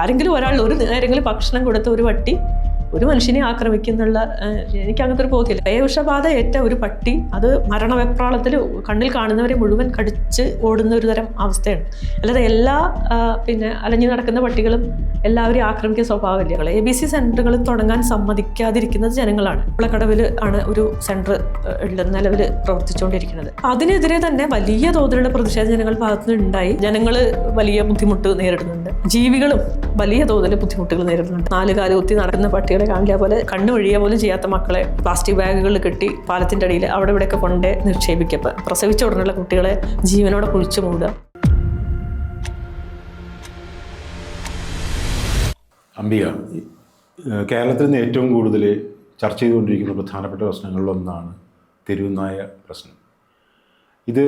ആരെങ്കിലും ഒരാൾ ഒരു നേരെങ്കിലും ഭക്ഷണം കൊടുത്ത ഒരു പട്ടി ഒരു മനുഷ്യനെ ആക്രമിക്കുന്നുള്ള എനിക്ക് അങ്ങനത്തെ ഒരു ബോധ്യമില്ല. പേവിഷബാധ ഏറ്റ ഒരു പട്ടി അത് മരണവെപ്രാളത്തിൽ കണ്ണിൽ കാണുന്നവരെ മുഴുവൻ കടിച്ച് ഓടുന്ന ഒരു തരം അവസ്ഥയാണ്. അല്ലാതെ എല്ലാ അലഞ്ഞു നടക്കുന്ന പട്ടികളും എല്ലാവരെയും ആക്രമിക്കുന്ന സ്വഭാവമില്ല. ABC സെന്ററുകൾ തുടങ്ങാൻ സമ്മതിക്കാതിരിക്കുന്നത് ജനങ്ങളാണ്. ഉളക്കടവിൽ ആണ് ഒരു സെന്റർ നിലവിൽ പ്രവർത്തിച്ചുകൊണ്ടിരിക്കുന്നത്. അതിനെതിരെ തന്നെ വലിയ തോതിലുള്ള പ്രതിഷേധം ജനങ്ങളുടെ ഭാഗത്തുനിന്ന് ഉണ്ടായി. ജനങ്ങൾ വലിയ ബുദ്ധിമുട്ട് നേരിടുന്നുണ്ട്, ജീവികളും വലിയ തോതിൽ ബുദ്ധിമുട്ടുകൾ നേരിടുന്നുണ്ട്. 4 കാല് കുത്തി നടക്കുന്ന പട്ടികളെ കാണില്ല പോലെ കണ്ണു വഴിയ പോലും ചെയ്യാത്ത മക്കളെ പ്ലാസ്റ്റിക് ബാഗുകളിൽ കെട്ടി പാലത്തിൻ്റെ അടിയിൽ അവിടെ ഇവിടെയൊക്കെ കൊണ്ട് നിക്ഷേപിക്കുക, പ്രസവിച്ച ഉടനെയുള്ള കുട്ടികളെ ജീവനോടെ കുഴിച്ചു മൂടുക. അംബിക, കേരളത്തിൽ നിന്ന് ഏറ്റവും കൂടുതൽ ചർച്ച ചെയ്തുകൊണ്ടിരിക്കുന്ന പ്രധാനപ്പെട്ട പ്രശ്നങ്ങളിലൊന്നാണ് തെരുവുനായ പ്രശ്നം. ഇത്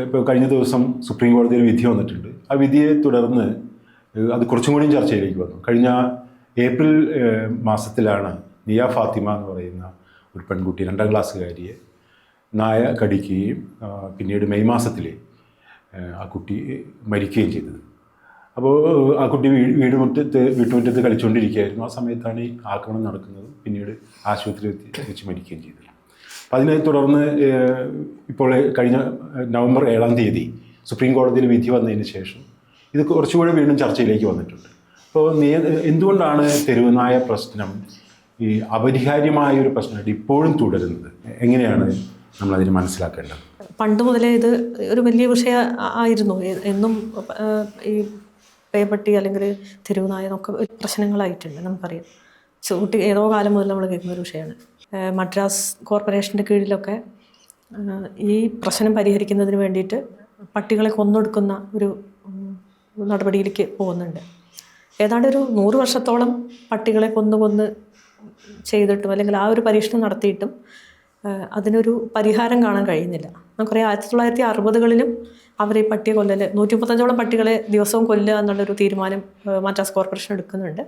ഇപ്പോൾ കഴിഞ്ഞ ദിവസം സുപ്രീം കോടതിയിൽ വിധി വന്നിട്ടുണ്ട്. ആ വിധിയെ തുടർന്ന് അത് കുറച്ചും കൂടിയും ചർച്ചയിലേക്ക് വന്നു. കഴിഞ്ഞ ഏപ്രിൽ മാസത്തിലാണ് നിയ ഫാത്തിമ എന്ന് പറയുന്ന ഒരു പെൺകുട്ടി 2ാം ക്ലാസ്സുകാരിയെ നായ കടിക്കുകയും പിന്നീട് മെയ് മാസത്തിൽ ആ കുട്ടി മരിക്കുകയും ചെയ്തത്. അപ്പോൾ ആ കുട്ടി വീട്ടുമുറ്റത്ത് കളിച്ചുകൊണ്ടിരിക്കുകയായിരുന്നു. ആ സമയത്താണ് ഈ ആക്രമണം നടക്കുന്നത്. പിന്നീട് ആശുപത്രിയിൽ വെച്ച് മരിക്കുകയും ചെയ്തത്. അപ്പോൾ അതിനെ തുടർന്ന് ഇപ്പോൾ കഴിഞ്ഞ നവംബർ 7-ാം തീയതി സുപ്രീം കോടതിയിൽ വിധി വന്നതിന് ശേഷം ഇത് കുറച്ചുകൂടി വീണ്ടും ചർച്ചയിലേക്ക് വന്നിട്ടുണ്ട്. അപ്പോൾ എന്തുകൊണ്ടാണ് തെരുവുനായ പ്രശ്നം ഈ അപരിഹാര്യമായൊരു പ്രശ്നമായിട്ട് ഇപ്പോഴും തുടരുന്നത്? എങ്ങനെയാണ് നമ്മളതിന് മനസ്സിലാക്കേണ്ടത്? പണ്ട് മുതലേ ഇത് ഒരു വലിയ വിഷയം ആയിരുന്നു. എന്നും ഈ പേപ്പട്ടി അല്ലെങ്കിൽ തെരുവുനായ എന്നൊക്കെ പ്രശ്നങ്ങളായിട്ടുണ്ട്. നമുക്കറിയാം, കുട്ടി ഏതോ കാലം മുതൽ നമ്മൾ കേൾക്കുന്ന ഒരു വിഷയമാണ്. മദ്രാസ് കോർപ്പറേഷൻ്റെ കീഴിലൊക്കെ ഈ പ്രശ്നം പരിഹരിക്കുന്നതിന് വേണ്ടിയിട്ട് പട്ടികളെ കൊന്നൊടുക്കുന്ന ഒരു നടപടിയിലേക്ക് പോകുന്നുണ്ട്. ഏതാണ്ട് ഒരു 100 വർഷത്തോളം പട്ടികളെ കൊന്ന് ചെയ്തിട്ടും അല്ലെങ്കിൽ ആ ഒരു പരീക്ഷണം നടത്തിയിട്ടും അതിനൊരു പരിഹാരം കാണാൻ കഴിയുന്നില്ല. നമുക്കറിയാം 1960കളിലും അവർ ഈ പട്ടിയെ കൊല്ലൽ 135ഓളം പട്ടികളെ ദിവസവും കൊല്ലുക എന്നുള്ളൊരു തീരുമാനം മദ്രാസ് കോർപ്പറേഷൻ എടുക്കുന്നുണ്ട്.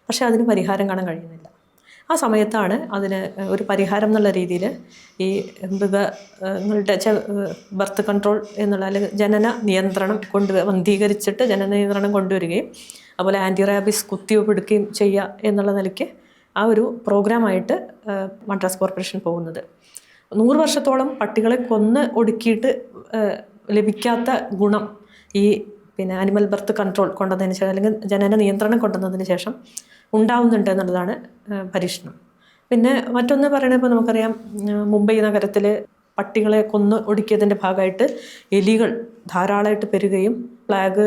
പക്ഷേ അതിന് പരിഹാരം കാണാൻ കഴിയുന്നില്ല. ആ സമയത്താണ് അതിന് ഒരു പരിഹാരം എന്നുള്ള രീതിയിൽ ഈ മൃഗങ്ങളുടെ ബർത്ത് കൺട്രോൾ എന്നുള്ള അല്ലെങ്കിൽ ജനന നിയന്ത്രണം വന്ധീകരിച്ചിട്ട് ജനന നിയന്ത്രണം കൊണ്ടുവരികയും അതുപോലെ ആൻറ്റി റാബിസ് കുത്തിവെപ്പ് എടുക്കുകയും ചെയ്യുക എന്നുള്ള നിലയ്ക്ക് ആ ഒരു പ്രോഗ്രാമായിട്ട് മദ്രാസ് കോർപ്പറേഷൻ പോകുന്നത്. 100 വർഷത്തോളം പട്ടികളെ കൊന്ന് ഒടുക്കിയിട്ട് ലഭിക്കാത്ത ഗുണം ഈ ആനിമൽ ബർത്ത് കൺട്രോൾ കൊണ്ടുവന്നതിന് ശേഷം അല്ലെങ്കിൽ ജനന നിയന്ത്രണം കൊണ്ടുവന്നതിന് ശേഷം ഉണ്ടാവുന്നുണ്ട് എന്നുള്ളതാണ് പരീക്ഷണം. പിന്നെ മറ്റൊന്ന് പറയണത്, ഇപ്പോൾ നമുക്കറിയാം മുംബൈ നഗരത്തിൽ പട്ടികളെ കൊന്ന് ഒടുക്കിയതിൻ്റെ ഭാഗമായിട്ട് എലികൾ ധാരാളമായിട്ട് പെരുകയും പ്ലാഗ്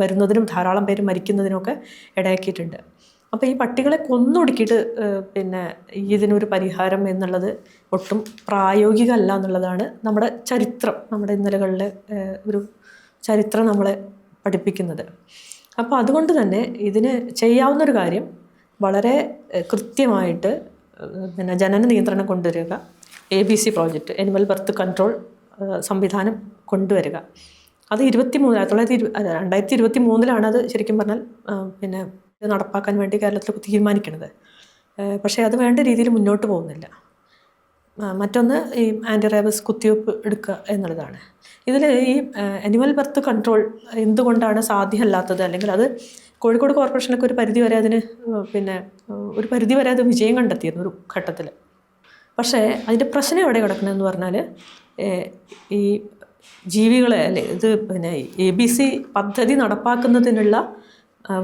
വരുന്നതിനും ധാരാളം പേര് മരിക്കുന്നതിനുമൊക്കെ ഇടയാക്കിയിട്ടുണ്ട്. അപ്പോൾ ഈ പട്ടികളെ കൊന്നൊടുക്കിയിട്ട് ഇതിനൊരു പരിഹാരം എന്നുള്ളത് ഒട്ടും പ്രായോഗികമല്ല എന്നുള്ളതാണ് നമ്മുടെ ചരിത്രം, നമ്മുടെ ഇന്നലകളിലെ ഒരു ചരിത്രം നമ്മളെ പഠിപ്പിക്കുന്നത്. അപ്പോൾ അതുകൊണ്ട് തന്നെ ഇതിന് ചെയ്യാവുന്നൊരു കാര്യം വളരെ കൃത്യമായിട്ട് ജനന നിയന്ത്രണം കൊണ്ടുവരിക, ABC project animal birth control സംവിധാനം കൊണ്ടുവരിക. അത് 2023 അത് ശരിക്കും പറഞ്ഞാൽ നടപ്പാക്കാൻ വേണ്ടി കേരളത്തിൽ തീരുമാനിക്കുന്നത്. പക്ഷേ അത് വേണ്ട രീതിയിൽ മുന്നോട്ട് പോകുന്നില്ല. മറ്റൊന്ന് ഈ ആൻറ്റി റാബിസ് കുത്തിവെപ്പ് എടുക്കുക എന്നുള്ളതാണ്. ഇതിൽ ഈ അനിമൽ ബർത്ത് കൺട്രോൾ എന്തുകൊണ്ടാണ് സാധ്യമല്ലാത്തത്, അല്ലെങ്കിൽ അത് കോഴിക്കോട് കോർപ്പറേഷനൊക്കെ ഒരു പരിധി വരെ അതിന് ഒരു പരിധി വരെ അത് വിജയം കണ്ടെത്തിയിരുന്നു ഒരു ഘട്ടത്തിൽ. പക്ഷേ അതിൻ്റെ പ്രശ്നം എവിടെ കിടക്കണമെന്ന് പറഞ്ഞാൽ ഈ ജീവികളെ ഇത് ABC പദ്ധതി നടപ്പാക്കുന്നതിനുള്ള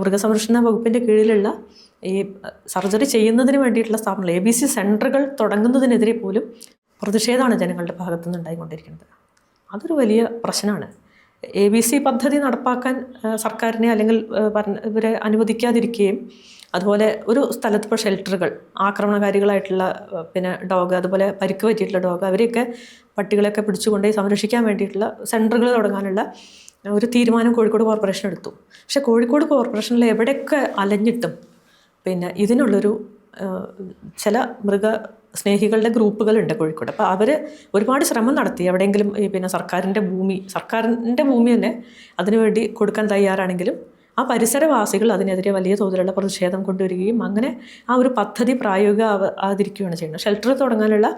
മൃഗസംരക്ഷണ വകുപ്പിൻ്റെ കീഴിലുള്ള ഈ സർജറി ചെയ്യുന്നതിന് വേണ്ടിയിട്ടുള്ള സ്ഥാപനങ്ങൾ ABC സെൻറ്ററുകൾ തുടങ്ങുന്നതിനെതിരെ പോലും പ്രതിഷേധമാണ് ജനങ്ങളുടെ ഭാഗത്തുനിന്ന് ഉണ്ടായിക്കൊണ്ടിരിക്കുന്നത്. അതൊരു വലിയ പ്രശ്നമാണ്. ABC പദ്ധതി നടപ്പാക്കാൻ സർക്കാരിനെ അല്ലെങ്കിൽ ഇവരെ അനുവദിക്കാതിരിക്കുകയും അതുപോലെ ഒരു സ്ഥലത്ത് ഇപ്പോൾ ഷെൽട്ടറുകൾ ആക്രമണകാരികളായിട്ടുള്ള ഡോഗ്, അതുപോലെ പരിക്ക് പറ്റിയിട്ടുള്ള ഡോഗ്, അവരെയൊക്കെ പട്ടികളെയൊക്കെ പിടിച്ചുകൊണ്ടുപോയി സംരക്ഷിക്കാൻ വേണ്ടിയിട്ടുള്ള സെൻറ്ററുകൾ തുടങ്ങാനുള്ള ഒരു തീരുമാനം കോഴിക്കോട് കോർപ്പറേഷൻ എടുത്തു. പക്ഷേ കോഴിക്കോട് കോർപ്പറേഷനിൽ എവിടെയൊക്കെ അലഞ്ഞിട്ടും ഇതിനുള്ളൊരു ചില മൃഗസ്നേഹികളുടെ ഗ്രൂപ്പുകളുണ്ട് കോഴിക്കോട്. അപ്പോൾ അവർ ഒരുപാട് ശ്രമം നടത്തി എവിടെയെങ്കിലും സർക്കാരിൻ്റെ ഭൂമി തന്നെ അതിനുവേണ്ടി കൊടുക്കാൻ തയ്യാറാണെങ്കിലും ആ പരിസരവാസികൾ അതിനെതിരെ വലിയ തോതിലുള്ള പ്രതിഷേധം കൊണ്ടുവരികയും അങ്ങനെ ആ ഒരു പദ്ധതി പ്രായോഗികമാവാതിരിക്കുകയാണ് ചെയ്യുന്നത്. ഷെൽട്ടർ തുടങ്ങാനുള്ള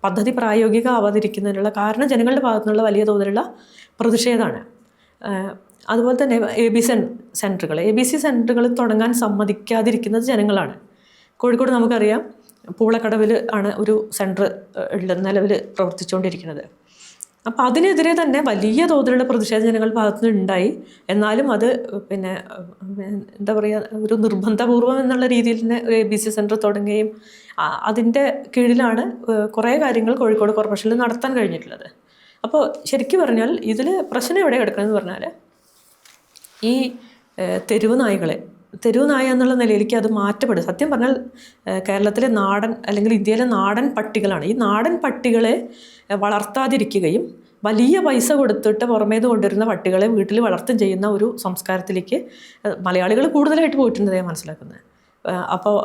പദ്ധതി പ്രായോഗികമാവാതിരിക്കുന്നതിനുള്ള കാരണം ജനങ്ങളുടെ ഭാഗത്തു നിന്നുള്ള വലിയ തോതിലുള്ള പ്രതിഷേധമാണ്. അതുപോലെ തന്നെ ABC സെൻറ്ററുകൾ തുടങ്ങാൻ സമ്മതിക്കാതിരിക്കുന്നത് ജനങ്ങളാണ്. കോഴിക്കോട് നമുക്കറിയാം, പൂളക്കടവിൽ ആണ് ഒരു സെൻറ്റർ നിലവിൽ പ്രവർത്തിച്ചുകൊണ്ടിരിക്കുന്നത്. അപ്പോൾ അതിനെതിരെ തന്നെ വലിയ തോതിലുള്ള പ്രതിഷേധം ജനങ്ങളുടെ ഭാഗത്തു നിന്നുണ്ടായി. എന്നാലും അത് പിന്നെ എന്താ പറയുക, ഒരു നിർബന്ധപൂർവം എന്നുള്ള രീതിയിൽ തന്നെ ഒരു ABC സെൻറ്റർ തുടങ്ങുകയും അതിൻ്റെ കീഴിലാണ് കുറേ കാര്യങ്ങൾ കോഴിക്കോട് കോർപ്പറേഷനിൽ നടത്താൻ കഴിഞ്ഞിട്ടുള്ളത്. അപ്പോൾ ശരിക്കും പറഞ്ഞാൽ ഇതിൽ പ്രശ്നം എവിടെ കിടക്കണമെന്ന് പറഞ്ഞാൽ, ഈ തെരുവ് നായ എന്നുള്ള നിലയിലേക്ക് അത് മാറ്റപ്പെടും. സത്യം പറഞ്ഞാൽ കേരളത്തിലെ നാടൻ അല്ലെങ്കിൽ ഇന്ത്യയിലെ നാടൻ പട്ടികളാണ്. ഈ നാടൻ പട്ടികളെ വളർത്താതിരിക്കുകയും വലിയ പൈസ കൊടുത്തിട്ട് പുറമേന്ന് കൊണ്ടുവരുന്ന പട്ടികളെ വീട്ടിൽ വളർത്തും ചെയ്യുന്ന ഒരു സംസ്കാരത്തിലേക്ക് മലയാളികൾ കൂടുതലായിട്ട് പോയിട്ടുണ്ടെന്ന് ഞാൻ മനസ്സിലാക്കുന്നത്. അപ്പോൾ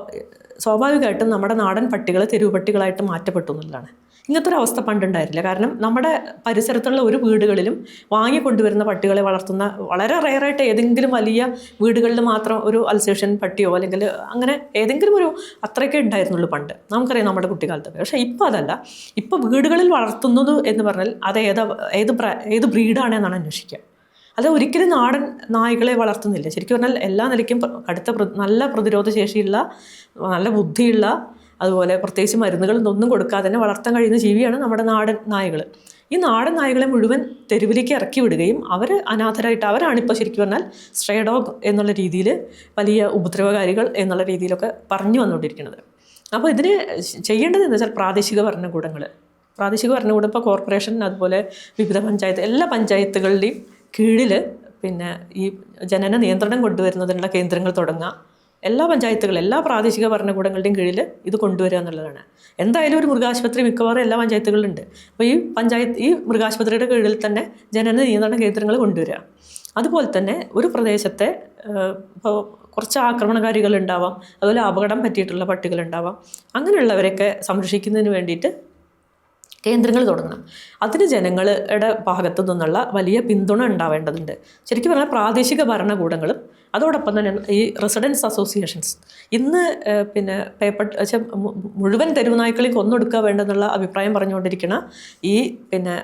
സ്വാഭാവികമായിട്ടും നമ്മുടെ നാടൻ പട്ടികൾ തെരുവ് പട്ടികളായിട്ട് മാറ്റപ്പെട്ടു എന്നുള്ളതാണ്. ഇങ്ങനത്തെ ഒരു അവസ്ഥ പണ്ടുണ്ടായിരുന്നില്ല. കാരണം നമ്മുടെ പരിസരത്തുള്ള ഒരു വീടുകളിലും വാങ്ങിക്കൊണ്ടുവരുന്ന പട്ടികളെ വളർത്തുന്ന വളരെ റെയറായിട്ട് ഏതെങ്കിലും വലിയ വീടുകളിൽ മാത്രം ഒരു അൽസേഷൻ പട്ടിയോ അല്ലെങ്കിൽ അങ്ങനെ ഏതെങ്കിലും ഒരു അത്രയൊക്കെ ഉണ്ടായിരുന്നുള്ളൂ പണ്ട്, നമുക്കറിയാം നമ്മുടെ കുട്ടിക്കാലത്തൊക്കെ. പക്ഷേ ഇപ്പോൾ അതല്ല. ഇപ്പോൾ വീടുകളിൽ വളർത്തുന്നത് എന്ന് പറഞ്ഞാൽ അത് ഏത് ബ്രീഡാണെന്നാണ് അന്വേഷിക്കുക. അത് ഒരിക്കലും നാടൻ നായ്ക്കളെ വളർത്തുന്നില്ല. ശരിക്കും പറഞ്ഞാൽ എല്ലാ നിലയ്ക്കും നല്ല പ്രതിരോധ ശേഷിയുള്ള, നല്ല ബുദ്ധിയുള്ള, അതുപോലെ പ്രത്യേകിച്ച് മരുന്നുകളൊന്നും കൊടുക്കാതെ തന്നെ വളർത്താൻ കഴിയുന്ന ജീവിയാണ് നമ്മുടെ നാടൻ നായകൾ. ഈ നാടൻ നായകളെ മുഴുവൻ തെരുവിലേക്ക് ഇറക്കി വിടുകയും അവർ അനാഥരായിട്ട്, അവരാണിപ്പോൾ ശരിക്കും പറഞ്ഞാൽ സ്ട്രേ ഡോഗ് എന്നുള്ള രീതിയിൽ, വലിയ ഉപദ്രവകാരികൾ എന്നുള്ള രീതിയിലൊക്കെ പറഞ്ഞു വന്നുകൊണ്ടിരിക്കുന്നത്. അപ്പോൾ ഇതിന് ചെയ്യേണ്ടത് എന്താ വെച്ചാൽ പ്രാദേശിക ഭരണകൂടം ഇപ്പോൾ കോർപ്പറേഷൻ, അതുപോലെ വിവിധ പഞ്ചായത്ത്, എല്ലാ പഞ്ചായത്തുകളുടെയും കീഴിൽ പിന്നെ ഈ ജനന നിയന്ത്രണം കൊണ്ടുവരുന്നതിനുള്ള കേന്ദ്രങ്ങൾ തുടങ്ങുക. എല്ലാ പഞ്ചായത്തുകളും, എല്ലാ പ്രാദേശിക ഭരണകൂടങ്ങളുടെയും കീഴിൽ ഇത് കൊണ്ടുവരിക എന്നുള്ളതാണ്. എന്തായാലും ഒരു മൃഗാശുപത്രി മിക്കവാറും എല്ലാ പഞ്ചായത്തുകളിലുണ്ട്. അപ്പോൾ ഈ മൃഗാശുപത്രിയുടെ കീഴിൽ തന്നെ ജനന നിയന്ത്രണ കേന്ദ്രങ്ങൾ കൊണ്ടുവരിക. അതുപോലെ തന്നെ ഒരു പ്രദേശത്തെ ഇപ്പോൾ കുറച്ച് ആക്രമണകാരികളുണ്ടാവാം, അതുപോലെ അപകടം പറ്റിയിട്ടുള്ള പട്ടികളുണ്ടാവാം, അങ്ങനെയുള്ളവരെയൊക്കെ സംരക്ഷിക്കുന്നതിന് വേണ്ടിയിട്ട് കേന്ദ്രങ്ങൾ തുടങ്ങണം. അതിന് ജനങ്ങളുടെ ഭാഗത്തു നിന്നുള്ള വലിയ പിന്തുണ ഉണ്ടാവേണ്ടതുണ്ട്. ശരിക്കും പറഞ്ഞാൽ പ്രാദേശിക ഭരണകൂടങ്ങളും അതോടൊപ്പം തന്നെ ഈ റെസിഡൻസ് അസോസിയേഷൻസ് ഇന്ന് പിന്നെ മുഴുവൻ തെരുവുനായ്ക്കളെ കൊന്നൊടുക്കുക വേണ്ടെന്നുള്ള അഭിപ്രായം പറഞ്ഞുകൊണ്ടിരിക്കുന്ന ഈ പിന്നെ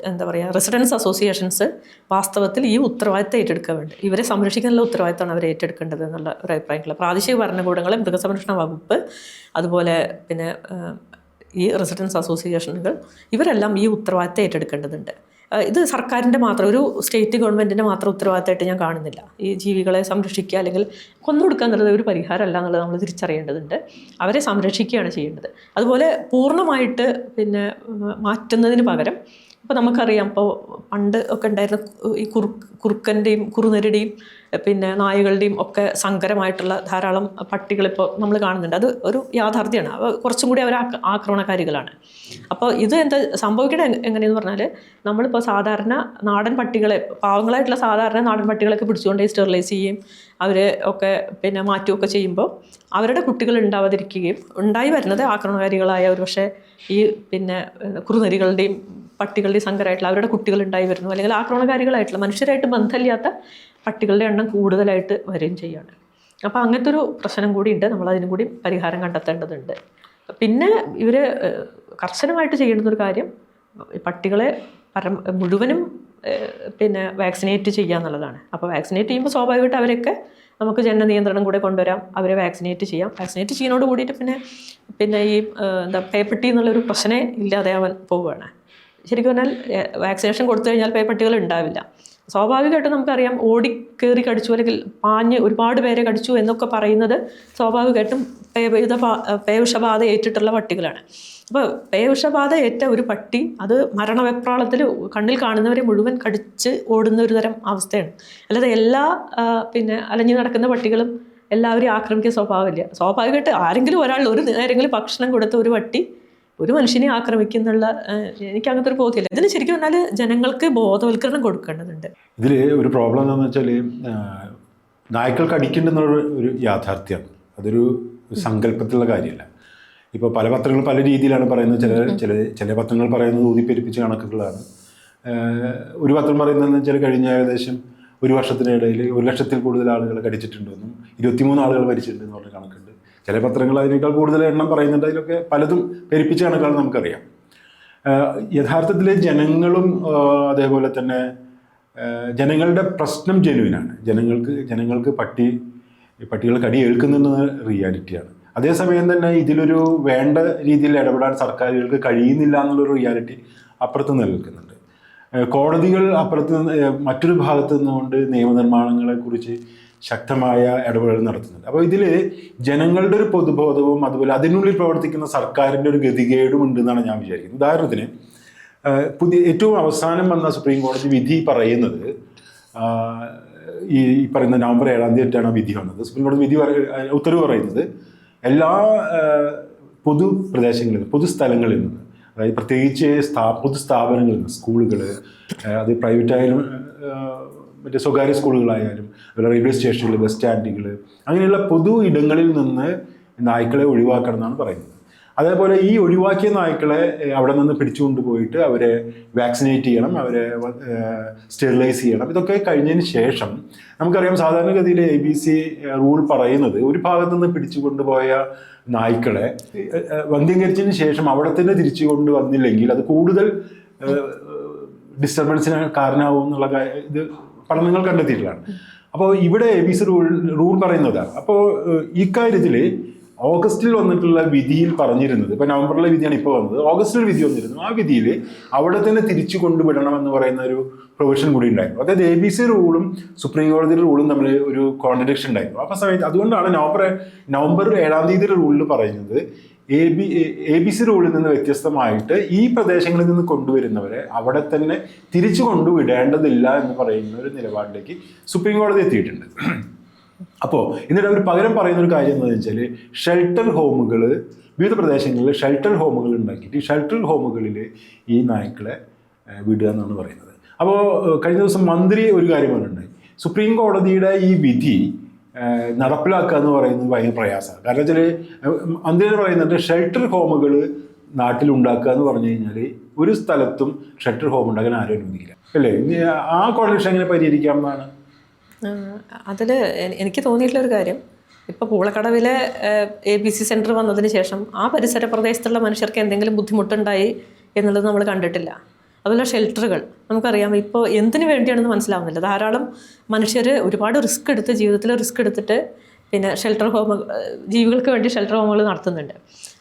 എന്താ പറയുക റെസിഡൻസ് അസോസിയേഷൻസ് വാസ്തവത്തിൽ ഈ ഉത്തരവാദിത്തം ഏറ്റെടുക്കുക വേണ്ട. ഇവരെ സംരക്ഷിക്കാനുള്ള ഉത്തരവാദിത്തമാണ് അവർ ഏറ്റെടുക്കേണ്ടത് എന്നുള്ള ഒരു അഭിപ്രായങ്ങൾ പ്രാദേശിക ഭരണകൂടങ്ങളെ, മൃഗസംരക്ഷണ വകുപ്പ്, അതുപോലെ പിന്നെ ഈ റെസിഡൻസ് അസോസിയേഷനുകൾ, ഇവരെല്ലാം ഈ ഉത്തരവാദിത്തം ഏറ്റെടുക്കേണ്ടതുണ്ട്. ഇത് സർക്കാരിൻ്റെ മാത്രം, ഒരു സ്റ്റേറ്റ് ഗവൺമെൻറ്റിൻ്റെ മാത്രം ഉത്തരവാദിത്തമായിട്ട് ഞാൻ കാണുന്നില്ല. ഈ ജീവികളെ സംരക്ഷിക്കുക അല്ലെങ്കിൽ കൊന്നുകൊടുക്കുക എന്നുള്ളത് ഒരു പരിഹാരമല്ല എന്നുള്ളത് നമ്മൾ തിരിച്ചറിയേണ്ടതുണ്ട്. അവരെ സംരക്ഷിക്കുകയാണ് ചെയ്യേണ്ടത്. അതുപോലെ പൂർണ്ണമായിട്ട് പിന്നെ മാറ്റുന്നതിന് പകരം ഇപ്പോൾ നമുക്കറിയാം, ഇപ്പോൾ പണ്ട് ഒക്കെ ഉണ്ടായിരുന്ന ഈ കുറുക്കൻ്റെയും കുറുനരിയുടെയും പിന്നെ നായകളുടെയും ഒക്കെ സങ്കരമായിട്ടുള്ള ധാരാളം പട്ടികളിപ്പോൾ നമ്മൾ കാണുന്നുണ്ട്. അത് ഒരു യാഥാർത്ഥ്യമാണ്. കുറച്ചും കൂടി അവർ ആക്രമണകാരികളാണ്. അപ്പോൾ ഇത് എന്താ സംഭവിക്കുന്നത് എങ്ങനെയെന്ന് പറഞ്ഞാൽ, നമ്മളിപ്പോൾ സാധാരണ നാടൻ പട്ടികളെ, പാവങ്ങളായിട്ടുള്ള സാധാരണ നാടൻ പട്ടികളൊക്കെ പിടിച്ചുകൊണ്ട് സ്റ്റെറിലൈസ് ചെയ്യുകയും അവരെ ഒക്കെ പിന്നെ മാറ്റുകയൊക്കെ ചെയ്യുമ്പോൾ അവരുടെ കുട്ടികൾ ഉണ്ടാവാതിരിക്കുകയും ഉണ്ടായി വരുന്നത് ആക്രമണകാരികളായ ഒരു പക്ഷേ ഈ പിന്നെ കുറുനരികളുടെയും പട്ടികളുടെയും സങ്കരമായിട്ടുള്ള അവരുടെ കുട്ടികൾ ഉണ്ടായി വരുന്നു, അല്ലെങ്കിൽ ആക്രമണകാരികളായിട്ടുള്ള മനുഷ്യരായിട്ട് ബന്ധമില്ലാത്ത പട്ടികളുടെ എണ്ണം കൂടുതലായിട്ട് വരികയും ചെയ്യുകയാണ്. അപ്പോൾ അങ്ങനത്തെ ഒരു പ്രശ്നം കൂടി ഉണ്ട്. നമ്മളതിനും കൂടി പരിഹാരം കണ്ടെത്തേണ്ടതുണ്ട്. പിന്നെ ഇവർ കർശനമായിട്ട് ചെയ്യേണ്ടുന്നൊരു കാര്യം പട്ടികളെ മുഴുവനും പിന്നെ വാക്സിനേറ്റ് ചെയ്യുക എന്നുള്ളതാണ്. അപ്പോൾ വാക്സിനേറ്റ് ചെയ്യുമ്പോൾ സ്വാഭാവികമായിട്ട് അവരൊക്കെ നമുക്ക് ജനന നിയന്ത്രണം കൂടെ കൊണ്ടുവരാം, അവരെ വാക്സിനേറ്റ് ചെയ്യാം. വാക്സിനേറ്റ് ചെയ്യുന്നതോട് കൂടിയിട്ട് പിന്നെ ഈ എന്താ പേപ്പട്ടി എന്നുള്ളൊരു പ്രശ്നമേ ഇല്ലാതെയാവാൻ പോവുകയാണ്. ശരിക്കും പറഞ്ഞാൽ വാക്സിനേഷൻ കൊടുത്തു കഴിഞ്ഞാൽ പേപ്പട്ടികൾ ഉണ്ടാവില്ല. സ്വാഭാവികമായിട്ടും നമുക്കറിയാം, ഓടിക്കേറി കടിച്ചു അല്ലെങ്കിൽ പാഞ്ഞ് ഒരുപാട് പേരെ കടിച്ചു എന്നൊക്കെ പറയുന്നത് സ്വാഭാവികമായിട്ടും പേവിഷബാധ ഏറ്റിട്ടുള്ള പട്ടികളാണ്. അപ്പോൾ പേവിഷബാധ ഏറ്റ ഒരു പട്ടി അത് മരണവെപ്രാളത്തിൽ കണ്ണിൽ കാണുന്നവരെ മുഴുവൻ കടിച്ച് ഓടുന്ന ഒരു തരം അവസ്ഥയാണ്. അല്ലാതെ എല്ലാ പിന്നെ അലഞ്ഞു നടക്കുന്ന പട്ടികളും എല്ലാവരെയും ആക്രമിക്കാൻ സ്വഭാവമില്ല. സ്വാഭാവികമായിട്ട് ആരെങ്കിലും ഒരാൾ ഒരു നേരെങ്കിലും ഭക്ഷണം കൊടുത്ത ഒരു പട്ടി ഒരു മനുഷ്യനെ ആക്രമിക്കുന്നുള്ള എനിക്ക് അങ്ങനത്തെ ഒരു ബോധ്യമില്ല. ഇതിന് ശരിക്കും പറഞ്ഞാൽ ജനങ്ങൾക്ക് ബോധവൽക്കരണം കൊടുക്കേണ്ടതുണ്ട്. ഇതിൽ ഒരു പ്രോബ്ലം എന്താണെന്ന് വെച്ചാൽ, നായ്ക്കൾക്ക് അടിക്കേണ്ടെന്നുള്ള ഒരു യാഥാർത്ഥ്യമാണ്. അതൊരു സങ്കല്പത്തിലുള്ള കാര്യമല്ല. ഇപ്പോൾ പല പത്രങ്ങൾ പല രീതിയിലാണ് പറയുന്നത്. ചില പത്രങ്ങൾ പറയുന്നത് ഊതിപ്പെരിപ്പിച്ച കണക്കുകളാണ്. ഒരു പത്രം പറയുന്നതെന്ന് വെച്ചാൽ കഴിഞ്ഞ ഏകദേശം ഒരു വർഷത്തിനിടയിൽ 1,00,000-ൽ കൂടുതൽ ആളുകൾ കടിച്ചിട്ടുണ്ടെന്നും 23 ആളുകൾ മരിച്ചിട്ടുണ്ടെന്ന് പറഞ്ഞ കണക്കുണ്ട്. ചില പത്രങ്ങൾ അതിനേക്കാൾ കൂടുതൽ എണ്ണം പറയുന്നുണ്ട്. അതിലൊക്കെ പലതും പെരുപ്പിച്ച കണക്കുകൾ നമുക്കറിയാം. യഥാർത്ഥത്തിൽ ജനങ്ങളും അതേപോലെ തന്നെ ജനങ്ങളുടെ പ്രശ്നം ജെനുവിനാണ്. ജനങ്ങൾക്ക് പട്ടികൾ കടി ഏൽക്കുന്നുണ്ടെന്ന റിയാലിറ്റിയാണ്. അതേസമയം തന്നെ ഇതിലൊരു വേണ്ട രീതിയിൽ ഇടപെടാൻ സർക്കാരുകൾക്ക് കഴിയുന്നില്ല എന്നുള്ളൊരു റിയാലിറ്റി അപ്പുറത്ത് നിലനിൽക്കുന്നുണ്ട്. കോടതികൾ അപ്പുറത്ത് മറ്റൊരു ഭാഗത്ത് നിന്നുകൊണ്ട് നിയമനിർമ്മാണങ്ങളെക്കുറിച്ച് ശക്തമായ ഇടപെടൽ നടത്തുന്നുണ്ട്. അപ്പോൾ ഇതിൽ ജനങ്ങളുടെ ഒരു പൊതുബോധവും അതുപോലെ അതിനുള്ളിൽ പ്രവർത്തിക്കുന്ന സർക്കാരിൻ്റെ ഒരു ഗതികേടും ഉണ്ടെന്നാണ് ഞാൻ വിചാരിക്കുന്നത്. ഉദാഹരണത്തിന് ഏറ്റവും അവസാനം വന്ന സുപ്രീം കോടതി വിധി പറയുന്നത്, ഈ പറയുന്ന നവംബർ 7-ാം തീയതിയാണ് വിധി വന്നത്. സുപ്രീം കോടതി ഉത്തരവ് പറയുന്നത് എല്ലാ പൊതുപ്രദേശങ്ങളിൽ പൊതുസ്ഥലങ്ങളിൽ നിന്ന്, അതായത് പ്രത്യേകിച്ച് പൊതുസ്ഥാപനങ്ങളിൽ നിന്ന്, സ്കൂളുകൾ, അത് പ്രൈവറ്റായാലും മറ്റേ സ്വകാര്യ സ്കൂളുകളായാലും റെയിൽവേ സ്റ്റേഷനുകൾ, ബസ് സ്റ്റാൻഡുകൾ, അങ്ങനെയുള്ള പൊതു ഇടങ്ങളിൽ നിന്ന് നായ്ക്കളെ ഒഴിവാക്കണം എന്നാണ് പറയുന്നത്. അതേപോലെ ഈ ഒഴിവാക്കിയ നായ്ക്കളെ അവിടെ നിന്ന് പിടിച്ചുകൊണ്ടുപോയിട്ട് അവരെ വാക്സിനേറ്റ് ചെയ്യണം, അവരെ സ്റ്റെറിലൈസ് ചെയ്യണം. ഇതൊക്കെ കഴിഞ്ഞതിന് ശേഷം നമുക്കറിയാം സാധാരണഗതിയിൽ ABC റൂൾ പറയുന്നത് ഒരു ഭാഗത്തു നിന്ന് പിടിച്ചു കൊണ്ടുപോയ നായ്ക്കളെ വന്ധ്യംകരിച്ചതിന് ശേഷം അവിടെ തന്നെ തിരിച്ചു കൊണ്ടുവന്നില്ലെങ്കിൽ അത് കൂടുതൽ ഡിസ്റ്റർബൻസിന് കാരണമാവും എന്നുള്ള ഇത് പഠനങ്ങൾ കണ്ടെത്തിയിട്ടുള്ളതാണ്. അപ്പോൾ ഇവിടെ ABC റൂൾ പറയുന്നതാണ്. അപ്പോൾ ഇക്കാര്യത്തിൽ ഓഗസ്റ്റിൽ വന്നിട്ടുള്ള വിധിയിൽ പറഞ്ഞിരുന്നത്, ഇപ്പോൾ നവംബറിലെ വിധിയാണ് ഇപ്പോൾ വന്നത്, ഓഗസ്റ്റിൽ വിധി വന്നിരുന്നു. ആ വിധിയിൽ അവിടെ തന്നെ തിരിച്ചു കൊണ്ടുവിടണമെന്ന് പറയുന്ന ഒരു പ്രൊവിഷൻ കൂടി ഉണ്ടായിരുന്നു. അതായത് ABC റൂളും സുപ്രീം കോടതിയുടെ റൂളും തമ്മിൽ ഒരു കോൺട്രഡിക്ഷൻ ഉണ്ടായിരുന്നു. അപ്പോൾ സമയത്ത് അതുകൊണ്ടാണ് നവംബർ 7-ാം തീയതിയുടെ റൂളിൽ പറയുന്നത് ABC റൂളിൽ നിന്ന് വ്യത്യസ്തമായിട്ട് ഈ പ്രദേശങ്ങളിൽ നിന്ന് കൊണ്ടുവരുന്നവരെ അവിടെ തന്നെ തിരിച്ചു കൊണ്ടുവിടേണ്ടതില്ല എന്ന് പറയുന്ന ഒരു നിലപാടിലേക്ക് സുപ്രീം കോടതി എത്തിയിട്ടുണ്ട്. അപ്പോൾ എന്നിട്ട് അവർ പകരം പറയുന്ന ഒരു കാര്യം എന്താണെന്ന് വെച്ചാൽ ഷെൽട്ടർ ഹോമുകൾ, വിവിധ പ്രദേശങ്ങളിൽ ഷെൽട്ടർ ഹോമുകൾ ഉണ്ടാക്കിയിട്ട് ഈ ഷെൽട്ടർ ഹോമുകളിൽ ഈ നായ്ക്കളെ വിടുക എന്നാണ് പറയുന്നത്. അപ്പോൾ കഴിഞ്ഞ ദിവസം മന്ത്രി ഒരു കാര്യം പറഞ്ഞിട്ടുണ്ടായി, സുപ്രീം കോടതിയുടെ ഈ വിധി നടപ്പിലാക്കുക എന്ന് പറയുന്നത് ഭയങ്കര പ്രയാസമാണ്. കാരണം വെച്ചാൽ മന്ത്രി പറയുന്നുണ്ട് ഷെൽട്ടർ ഹോമുകൾ നാട്ടിലുണ്ടാക്കുക എന്ന് പറഞ്ഞു കഴിഞ്ഞാൽ ഒരു സ്ഥലത്തും ഷെൽട്ടർ ഹോം ഉണ്ടാക്കാൻ ആരും അനുവദിക്കില്ല, അല്ലേ? ആ കോൺട്രഡിക്ഷൻ എങ്ങനെ പരിഹരിക്കാം എന്നാണ് അതിൽ എനിക്ക് തോന്നിയിട്ടുള്ളൊരു കാര്യം, ഇപ്പോൾ പൂളക്കടവിലെ ABC സെൻറ്റർ വന്നതിന് ശേഷം ആ പരിസര പ്രദേശത്തുള്ള മനുഷ്യർക്ക് എന്തെങ്കിലും ബുദ്ധിമുട്ടുണ്ടായി എന്നുള്ളത് നമ്മൾ കണ്ടിട്ടില്ല. അതുപോലെ ഷെൽട്ടറുകൾ നമുക്കറിയാം ഇപ്പോൾ എന്തിനു വേണ്ടിയാണെന്ന് മനസ്സിലാവുന്നില്ല. ധാരാളം മനുഷ്യർ ഒരുപാട് ജീവിതത്തിൽ റിസ്ക് എടുത്തിട്ട് പിന്നെ ഷെൽട്ടർ ഹോം, ജീവികൾക്ക് വേണ്ടി ഷെൽട്ടർ ഹോമുകൾ നടത്തുന്നുണ്ട്.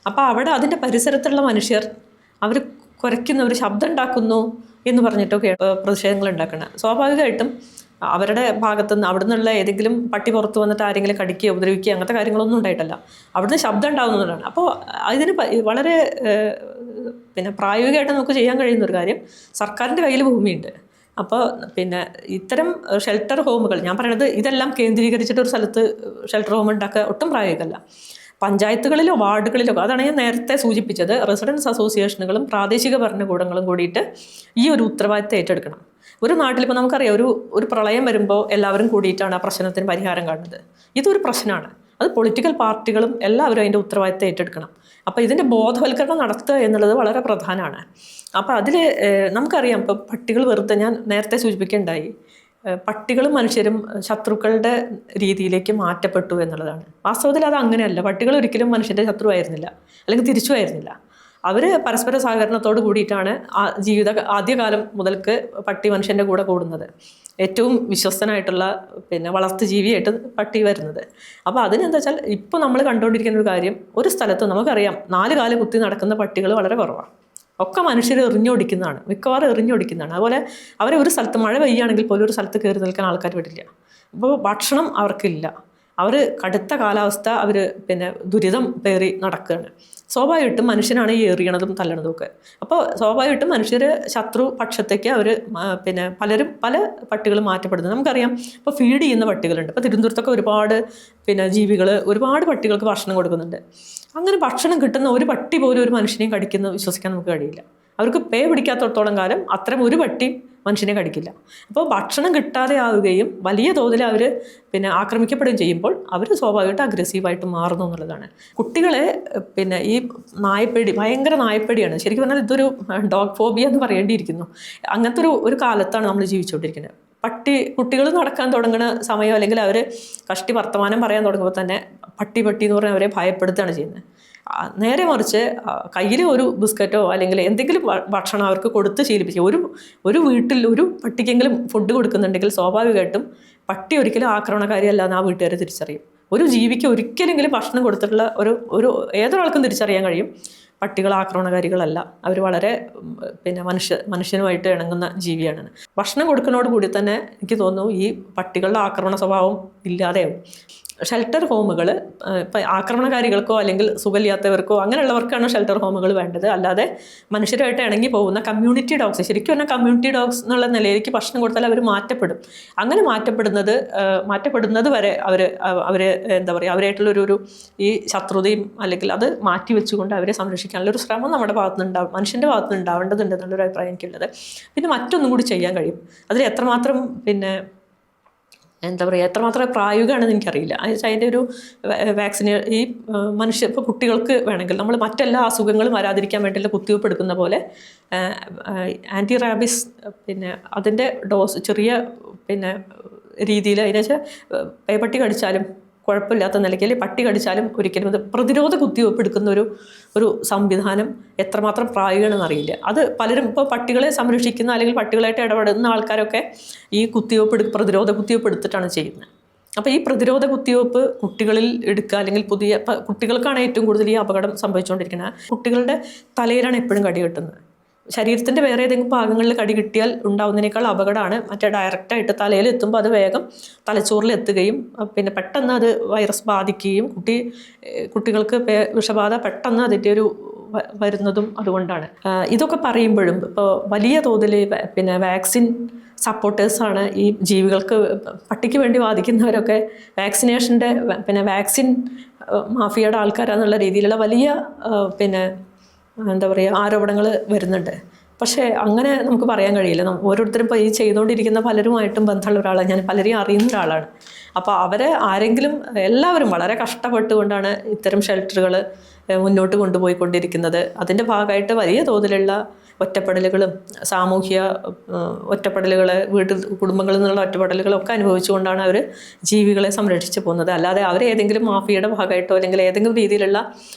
അപ്പോൾ അവിടെ അതിൻ്റെ പരിസരത്തുള്ള മനുഷ്യർ അവർ കുരയ്ക്കുന്ന ഒരു ശബ്ദം ഉണ്ടാക്കുന്നു എന്ന് പറഞ്ഞിട്ടൊക്കെ പ്രതിഷേധങ്ങൾ ഉണ്ടാക്കണം. സ്വാഭാവികമായിട്ടും അവരുടെ ഭാഗത്തുനിന്ന് അവിടെ നിന്നുള്ള ഏതെങ്കിലും പട്ടി പുറത്ത് വന്നിട്ട് ആരെങ്കിലും കടിക്കുകയോ ഉപദ്രവിക്കുകയോ അങ്ങനത്തെ കാര്യങ്ങളൊന്നും ഉണ്ടായിട്ടല്ല, അവിടുന്ന് ശബ്ദം ഉണ്ടാകുന്നതാണ്. അപ്പോൾ ഇതിന് വളരെ പിന്നെ പ്രായോഗികമായിട്ട് നമുക്ക് ചെയ്യാൻ കഴിയുന്ന ഒരു കാര്യം, സർക്കാരിൻ്റെ കയ്യിൽ ഭൂമിയുണ്ട്. അപ്പോൾ പിന്നെ ഇത്തരം ഷെൽട്ടർ ഹോമുകൾ, ഞാൻ പറയണത് ഇതെല്ലാം കേന്ദ്രീകരിച്ചിട്ട് ഒരു സ്ഥലത്ത് ഷെൽട്ടർ ഹോം ഉണ്ടാക്കുക ഒട്ടും പ്രായോഗികമല്ല. പഞ്ചായത്തുകളിലോ വാർഡുകളിലോ, അതാണ് ഞാൻ നേരത്തെ സൂചിപ്പിച്ചത്, റെസിഡൻസ് അസോസിയേഷനുകളും പ്രാദേശിക ഭരണകൂടങ്ങളും കൂടിയിട്ട് ഈ ഒരു ഉത്തരവാദിത്തം ഏറ്റെടുക്കണം. ഒരു നാട്ടിലിപ്പോൾ നമുക്കറിയാം ഒരു പ്രളയം വരുമ്പോൾ എല്ലാവരും കൂടിയിട്ടാണ് ആ പ്രശ്നത്തിന് പരിഹാരം കാണുന്നത്. ഇതൊരു പ്രശ്നമാണ്, അത് പൊളിറ്റിക്കൽ പാർട്ടികളും എല്ലാവരും അതിൻ്റെ ഉത്തരവാദിത്തം ഏറ്റെടുക്കണം. അപ്പോൾ ഇതിൻ്റെ ബോധവൽക്കരണം നടത്തുക എന്നുള്ളത് വളരെ പ്രധാനമാണ്. അപ്പോൾ അതിൽ നമുക്കറിയാം, ഇപ്പോൾ പട്ടികൾ വെറുതെ, ഞാൻ നേരത്തെ സൂചിപ്പിക്കുകയുണ്ടായി, പട്ടികളും മനുഷ്യരും ശത്രുക്കളുടെ രീതിയിലേക്ക് മാറ്റപ്പെട്ടു എന്നുള്ളതാണ്. വാസ്തവത്തിൽ അത് അങ്ങനെയല്ല. പട്ടികൾ ഒരിക്കലും മനുഷ്യൻ്റെ ശത്രുവായിരുന്നില്ല, അല്ലെങ്കിൽ തിരിച്ചുമായിരുന്നില്ല. അവർ പരസ്പര സഹകരണത്തോട് കൂടിയിട്ടാണ് ആദ്യകാലം മുതൽക്ക് പട്ടി മനുഷ്യൻ്റെ കൂടെ കൂടുന്നത്. ഏറ്റവും വിശ്വസ്തനായിട്ടുള്ള പിന്നെ വളർത്തു ജീവിയായിട്ട് പട്ടി വരുന്നത്. അപ്പോൾ അതിനെന്താ വെച്ചാൽ ഇപ്പോൾ നമ്മൾ കണ്ടുകൊണ്ടിരിക്കുന്ന ഒരു കാര്യം, ഒരു സ്ഥലത്ത് നമുക്കറിയാം 4 കാല് കുത്തി നടക്കുന്ന പട്ടികൾ വളരെ കുറവാണ്. ഒക്കെ മനുഷ്യർ എറിഞ്ഞൊടിക്കുന്നതാണ്, മിക്കവാറും എറിഞ്ഞൊടിക്കുന്നതാണ്. അതുപോലെ അവരെ ഒരു സ്ഥലത്ത് മഴ പെയ്യുകയാണെങ്കിൽ പോലും ഒരു സ്ഥലത്ത് കയറി നിൽക്കാൻ ആൾക്കാർ വിടില്ല. അപ്പോൾ ഭക്ഷണം അവർക്കില്ല, അവർ കടുത്ത കാലാവസ്ഥ, അവർ പിന്നെ ദുരിതം പേറി നടക്കുകയാണ്. സ്വാഭാവികമായിട്ടും മനുഷ്യനാണ് ഈ എറിയണതും തല്ലണതും ഒക്കെ. അപ്പോൾ സ്വാഭാവികമായിട്ടും മനുഷ്യർ ശത്രു പക്ഷത്തേക്ക് അവർ പിന്നെ പല പട്ടികൾ മാറ്റപ്പെടുന്നത് നമുക്കറിയാം. ഇപ്പോൾ ഫീഡ് ചെയ്യുന്ന പട്ടികളുണ്ട്. ഇപ്പോൾ തിരുവനന്തപുരത്തൊക്കെ ഒരുപാട് പിന്നെ ഒരുപാട് പട്ടികൾക്ക് ഭക്ഷണം കൊടുക്കുന്നുണ്ട്. അങ്ങനെ ഭക്ഷണം കിട്ടുന്ന ഒരു പട്ടി പോലും ഒരു മനുഷ്യനെയും കടിക്കുന്നത് വിശ്വസിക്കാൻ നമുക്ക് കഴിയില്ല. അവർക്ക് പേ പിടിക്കാത്തടത്തോളം കാലം അത്തരം ഒരു പട്ടിയും മനുഷ്യനെ കടിക്കില്ല. അപ്പോൾ ഭക്ഷണം കിട്ടാതെ ആവുകയും വലിയ തോതിൽ അവർ പിന്നെ ആക്രമിക്കപ്പെടുകയും ചെയ്യുമ്പോൾ അവർ സ്വാഭാവികമായിട്ട് അഗ്രസീവായിട്ട് മാറുന്നു എന്നുള്ളതാണ്. കുട്ടികളെ പിന്നെ ഈ നായപ്പേടി, ഭയങ്കര നായപ്പേടിയാണ്. ശരിക്കും പറഞ്ഞാൽ ഇതൊരു ഡോഗ് ഫോബിയ എന്ന് പറയേണ്ടിയിരിക്കുന്നു. അങ്ങനത്തെ ഒരു കാലത്താണ് നമ്മൾ ജീവിച്ചുകൊണ്ടിരിക്കുന്നത്. കുട്ടികൾ നടക്കാൻ തുടങ്ങുന്ന സമയം, അല്ലെങ്കിൽ അവർ വർത്തമാനം പറയാൻ തുടങ്ങുമ്പോൾ തന്നെ പട്ടി എന്ന് പറഞ്ഞാൽ അവരെ ഭയപ്പെടുത്തുകയാണ് ചെയ്യുന്നത്. നേരെ മറിച്ച് കയ്യിൽ ഒരു ബിസ്ക്കറ്റോ അല്ലെങ്കിൽ എന്തെങ്കിലും ഭക്ഷണം അവർക്ക് കൊടുത്ത് ശീലിപ്പിക്കുക. ഒരു വീട്ടിൽ ഒരു പട്ടിക്കെങ്കിലും ഫുഡ് കൊടുക്കുന്നുണ്ടെങ്കിൽ സ്വാഭാവികമായിട്ടും പട്ടി ഒരിക്കലും ആക്രമണകാരിയല്ല എന്ന് ആ വീട്ടുകാർ തിരിച്ചറിയും. ഒരു ജീവിക്ക് ഒരിക്കലെങ്കിലും ഭക്ഷണം കൊടുത്തിട്ടുള്ള ഒരു ഏതൊരാൾക്കും തിരിച്ചറിയാൻ കഴിയും പട്ടികൾ ആക്രമണകാരികളല്ല. അവർ വളരെ മനുഷ്യനുമായിട്ട് ഇണങ്ങുന്ന ജീവിയാണ്. ഭക്ഷണം കൊടുക്കുന്നതോട് കൂടി തന്നെ എനിക്ക് തോന്നുന്നു ഈ പട്ടികളുടെ ആക്രമണ സ്വഭാവം ഇല്ലാതെയാവും. ഷെൽട്ടർ ഹോമുകൾ ഇപ്പം ആക്രമണകാരികൾക്കോ അല്ലെങ്കിൽ സുഖമില്ലാത്തവർക്കോ അങ്ങനെയുള്ളവർക്കാണ് ഷെൽട്ടർ ഹോമുകൾ വേണ്ടത്. അല്ലാതെ മനുഷ്യരായിട്ട് ഇണങ്ങി പോകുന്ന കമ്മ്യൂണിറ്റി ഡോഗ്സ്, ശരിക്കും പറഞ്ഞാൽ കമ്മ്യൂണിറ്റി ഡോഗ്സ് എന്നുള്ള നിലയിലേക്ക് ഭക്ഷണം കൊടുത്താൽ അവർ മാറ്റപ്പെടും. അങ്ങനെ മാറ്റപ്പെടുന്നത് വരെ അവർ എന്താ പറയുക, അവരായിട്ടുള്ളൊരു ഈ ശത്രുതയും അല്ലെങ്കിൽ അത് മാറ്റി വെച്ചുകൊണ്ട് അവരെ സംരക്ഷിക്കാനുള്ളൊരു ശ്രമം നമ്മുടെ ഭാഗത്തുനിന്നുണ്ടാവും, മനുഷ്യൻ്റെ ഭാഗത്തുനിന്ന് ഉണ്ടാവേണ്ടതുണ്ട് എന്നുള്ളൊരു അഭിപ്രായം എനിക്കുള്ളത്. പിന്നെ മറ്റൊന്നും കൂടി ചെയ്യാൻ കഴിയും. അതിൽ എത്രമാത്രം എന്താ പറയുക, എത്രമാത്രം പ്രായോഗികമാണെന്ന് എനിക്കറിയില്ല. അതിൻ്റെ ഒരു ഈ ഇപ്പോൾ കുട്ടികൾക്ക് വേണമെങ്കിൽ നമ്മൾ മറ്റെല്ലാ അസുഖങ്ങളും വരാതിരിക്കാൻ വേണ്ടിയുള്ള കുത്തിവയ്പ്പ് എടുക്കുന്ന പോലെ ആൻറ്റി റാബിസ് അതിൻ്റെ ഡോസ് ചെറിയ രീതിയിൽ അതിനെച്ചാൽ പേപ്പട്ടി കടിച്ചാലും കുഴപ്പമില്ലാത്ത നിലയ്ക്ക്, അല്ലെങ്കിൽ പട്ടി കടിച്ചാലും ഒരിക്കലും അത് പ്രതിരോധ കുത്തിവയ്പ്പ് എടുക്കുന്ന ഒരു സംവിധാനം എത്രമാത്രം പ്രായോഗികമാണെന്ന് അറിയില്ല. അത് പലരും ഇപ്പോൾ പട്ടികളെ സംരക്ഷിക്കുന്ന അല്ലെങ്കിൽ പട്ടികളായിട്ട് ഇടപെടുന്ന ആൾക്കാരൊക്കെ ഈ പ്രതിരോധ കുത്തിവയ്പ്പ് എടുത്തിട്ടാണ് ചെയ്യുന്നത്. അപ്പോൾ ഈ പ്രതിരോധ കുത്തിവയ്പ്പ് കുട്ടികളിൽ എടുക്കുക, അല്ലെങ്കിൽ കുട്ടികൾക്കാണ് ഏറ്റവും കൂടുതൽ ഈ അപകടം സംഭവിച്ചുകൊണ്ടിരിക്കുന്നത്. കുട്ടികളുടെ തലയിലാണ് എപ്പോഴും കടി കിട്ടുന്നത്. ശരീരത്തിൻ്റെ വേറെ ഏതെങ്കിലും ഭാഗങ്ങളിൽ കടി കിട്ടിയാൽ ഉണ്ടാവുന്നതിനേക്കാൾ അപകടമാണ് മറ്റേ ഡയറക്റ്റായിട്ട് തലയിൽ എത്തുമ്പോൾ അത് വേഗം തലച്ചോറിൽ എത്തുകയും പെട്ടെന്ന് അത് വൈറസ് ബാധിക്കുകയും കുട്ടികൾക്ക് വിഷബാധ പെട്ടെന്ന് അതിൻ്റെ വരുന്നതും അതുകൊണ്ടാണ്. ഇതൊക്കെ പറയുമ്പോഴും ഇപ്പോൾ വലിയ തോതിൽ വാക്സിൻ സപ്പോർട്ടേഴ്സാണ് ഈ ജീവികൾക്ക്, പട്ടിക്ക് വേണ്ടി വാദിക്കുന്നവരൊക്കെ വാക്സിനേഷൻ്റെ വാക്സിൻ മാഫിയയുടെ ആൾക്കാരാന്നുള്ള രീതിയിലുള്ള വലിയ എന്താ പറയുക ആരോപണങ്ങൾ വരുന്നുണ്ട്. പക്ഷേ അങ്ങനെ നമുക്ക് പറയാൻ കഴിയില്ല. ഓരോരുത്തരും ഇപ്പോൾ ഈ ചെയ്തുകൊണ്ടിരിക്കുന്ന പലരുമായിട്ടും ബന്ധമുള്ള ഒരാളാണ് ഞാൻ, പലരെയും അറിയുന്ന ഒരാളാണ്. അപ്പോൾ എല്ലാവരും വളരെ കഷ്ടപ്പെട്ടുകൊണ്ടാണ് ഇത്തരം ഷെൽട്ടറുകൾ മുന്നോട്ട് കൊണ്ടുപോയിക്കൊണ്ടിരിക്കുന്നത്. അതിൻ്റെ ഭാഗമായിട്ട് വലിയ തോതിലുള്ള ഒറ്റപ്പെടലുകളും സാമൂഹ്യ ഒറ്റപ്പെടലുകൾ, കുടുംബങ്ങളിൽ നിന്നുള്ള ഒറ്റപ്പെടലുകളൊക്കെ അനുഭവിച്ചുകൊണ്ടാണ് അവർ ജീവികളെ സംരക്ഷിച്ചു പോകുന്നത്. അല്ലാതെ അവരേതെങ്കിലും മാഫിയയുടെ ഭാഗമായിട്ടോ അല്ലെങ്കിൽ ഏതെങ്കിലും രീതിയിലുള്ള